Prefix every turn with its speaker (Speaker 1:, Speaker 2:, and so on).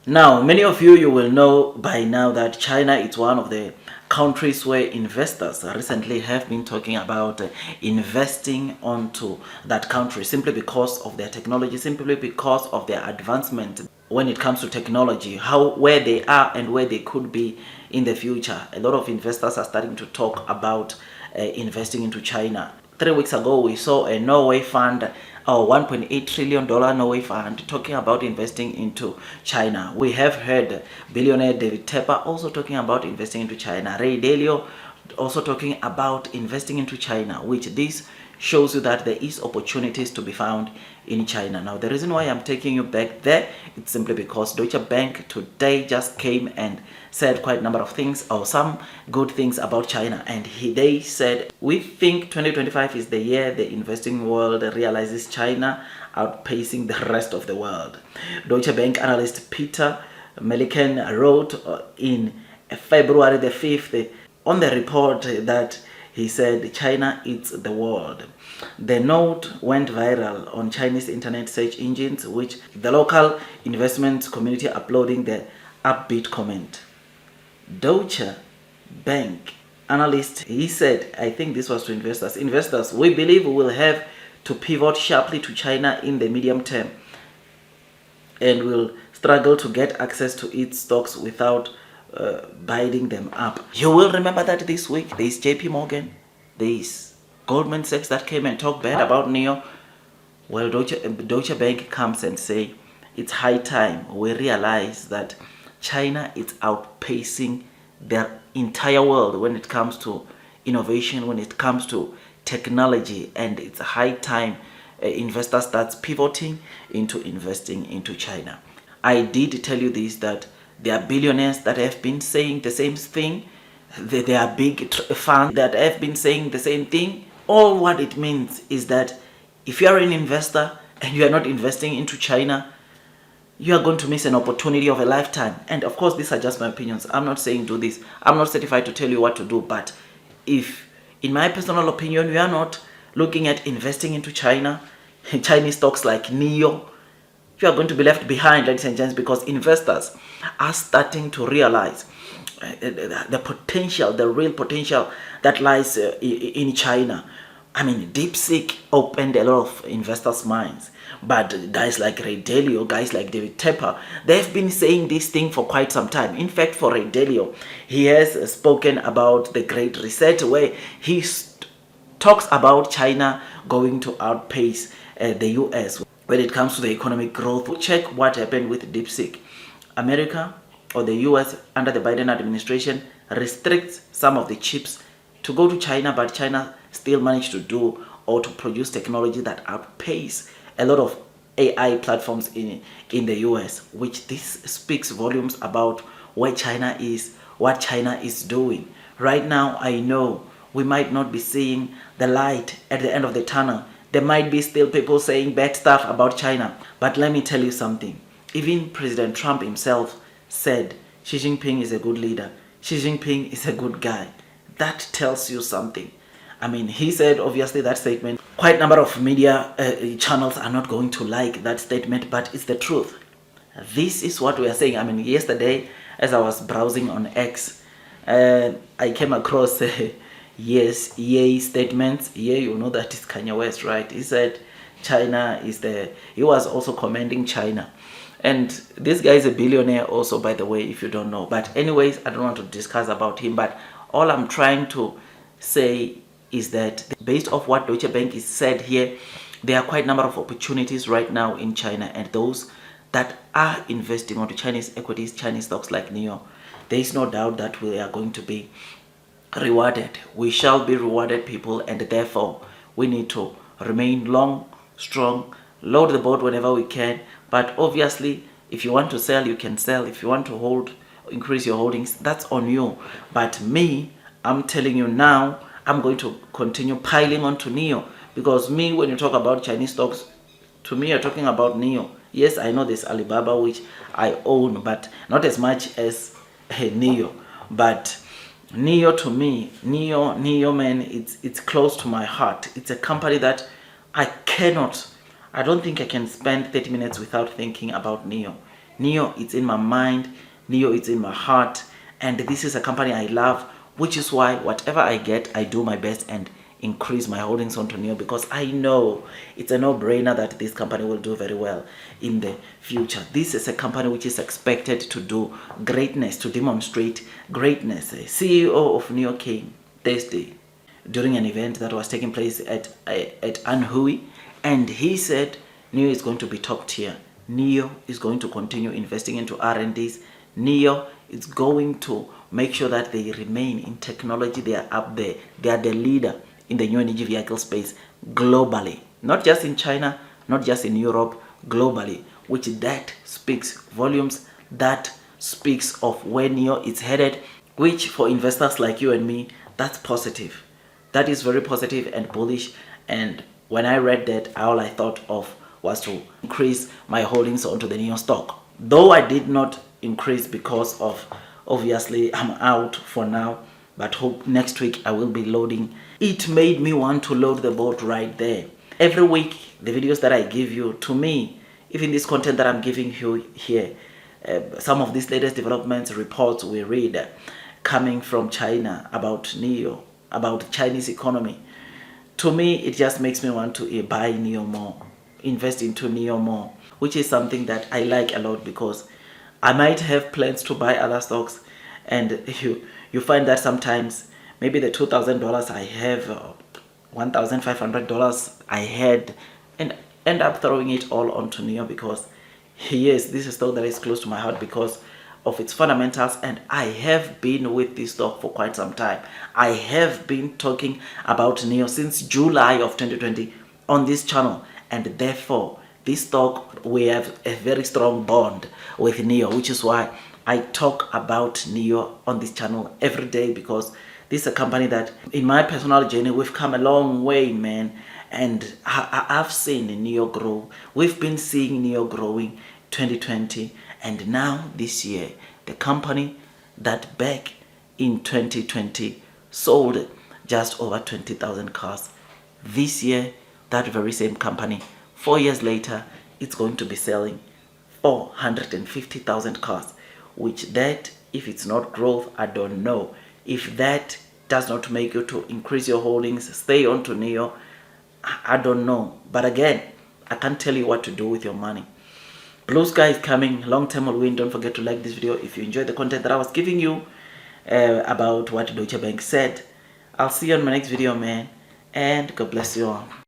Speaker 1: Now, many of you will know by now that China is one of the countries where investors recently have been talking about investing onto that country simply because of their technology, simply because of their advancement when it comes to technology, where they are and where they could be in the future. A lot of investors are starting to talk about investing into China. 3 weeks ago, we saw a Norway fund, $1.8 trillion Norway fund, talking about investing into China. We have heard billionaire David Tepper also talking about investing into China. Ray Dalio also talking about investing into China, which this shows you that there is opportunities to be found in China. Now, the reason why I'm taking you back there, it's simply because Deutsche Bank today just came and said quite a number of things, or some good things about China. And they said, we think 2025 is the year the investing world realizes China outpacing the rest of the world. Deutsche Bank analyst Peter Melican wrote in February the 5th on the report that he said China eats the world. The note went viral on Chinese internet search engines, which the local investment community uploading the upbeat comment. Deutsche Bank analyst, he said, I think this was to investors. Investors, we believe we will have to pivot sharply to China in the medium term and will struggle to get access to its stocks without buying them up. You will remember that this week there is JP Morgan, there is Goldman Sachs that came and talked bad about Nio. Well, Deutsche Bank comes and say it's high time we realize that China is outpacing the entire world when it comes to innovation, when it comes to technology, and it's high time investors starts pivoting into investing into China. I did tell you this, that there are billionaires that have been saying the same thing. There are big funds that have been saying the same thing. All what it means is that if you are an investor and you are not investing into China, you are going to miss an opportunity of a lifetime. And of course, these are just my opinions. I'm not saying do this. I'm not certified to tell you what to do. But if, in my personal opinion, you are not looking at investing into China, Chinese stocks like Nio, you are going to be left behind, ladies and gents, because investors are starting to realize the potential, the real potential that lies in China. I mean, DeepSeek opened a lot of investors' minds. But guys like Ray Dalio, guys like David Tepper, they've been saying this thing for quite some time. In fact, for Ray Dalio, he has spoken about the Great Reset, where he talks about China going to outpace the US when it comes to the economic growth. Check what happened with DeepSeek. America, or the US under the Biden administration, restricts some of the chips to go to China, but China still managed to do or to produce technology that outpace a lot of AI platforms in the US, which this speaks volumes about where China is, what China is doing. Right now, I know we might not be seeing the light at the end of the tunnel. There might be still people saying bad stuff about China. But let me tell you something. Even President Trump himself said Xi Jinping is a good leader. Xi Jinping is a good guy. That tells you something. I mean, he said, obviously, that statement. Quite a number of media channels are not going to like that statement, but it's the truth. This is what we are saying. I mean, yesterday, as I was browsing on X, I came across yes, Ye statements. Ye, you know that is Kanye West, right? He said China is he was also commending China. And this guy is a billionaire also, by the way, if you don't know. But anyways, I don't want to discuss about him. But all I'm trying to say is that based off what Deutsche Bank is said here, there are quite a number of opportunities right now in China, and those that are investing onto Chinese equities, Chinese stocks like Nio, there is no doubt that we are going to be rewarded. We shall be rewarded, people, and therefore we need to remain long, strong, load the boat whenever we can. But obviously, if you want to sell, you can sell. If you want to hold, increase your holdings, that's on you. But me, I'm telling you now, I'm going to continue piling on to Nio, because me, when you talk about Chinese stocks, to me, you're talking about Nio. Yes, I know there's Alibaba, which I own, but not as much as Nio. But Nio, to me, Nio, man, it's close to my heart. It's a company that I don't think I can spend 30 minutes without thinking about Nio. Nio, it's in my mind. Nio, it's in my heart. And this is a company I love, which is why whatever I get, I do my best and increase my holdings onto Nio, because I know it's a no-brainer that this company will do very well in the future. This is a company which is expected to do greatness, to demonstrate greatness. CEO of Nio came Thursday during an event that was taking place at Anhui, and he said Nio is going to be top tier. Nio is going to continue investing into R&Ds. Nio is going to make sure that they remain in technology. They are up there. They are the leader in the new energy vehicle space globally, not just in China, not just in Europe, globally, which that speaks volumes. That speaks of where Nio is headed, which for investors like you and me, that's positive. That is very positive and bullish. And when I read that, all I thought of was to increase my holdings onto the Nio stock. Though I did not increase because of, obviously, I'm out for now, but hope next week I will be loading. It made me want to load the boat right there. Every week, the videos that I give you, to me, even this content that I'm giving you here, some of these latest developments, reports we read coming from China about Nio, about the Chinese economy, to me, it just makes me want to buy Nio more, invest into Nio more, which is something that I like a lot, because I might have plans to buy other stocks, and you find that sometimes maybe the $2,000 I have, $1,500 I had, and end up throwing it all onto Nio, because yes, this is a stock that is close to my heart because of its fundamentals, and I have been with this stock for quite some time. I have been talking about Nio since July of 2020 on this channel, and therefore this stock, we have a very strong bond with Nio, which is why I talk about Nio on this channel every day, because this is a company that in my personal journey we've come a long way, man, and I've seen Nio grow. We've been seeing Nio growing 2020, and now this year, the company that back in 2020 sold just over 20,000 cars. This year, that very same company, 4 years later, it's going to be selling 450,000 cars, which that, if it's not growth, I don't know. If that does not make you to increase your holdings, stay on to Nio, I don't know. But again, I can't tell you what to do with your money. Blue sky is coming, long term will win. Don't forget to like this video if you enjoyed the content that I was giving you about what Deutsche Bank said. I'll see you on my next video, man, and God bless you all.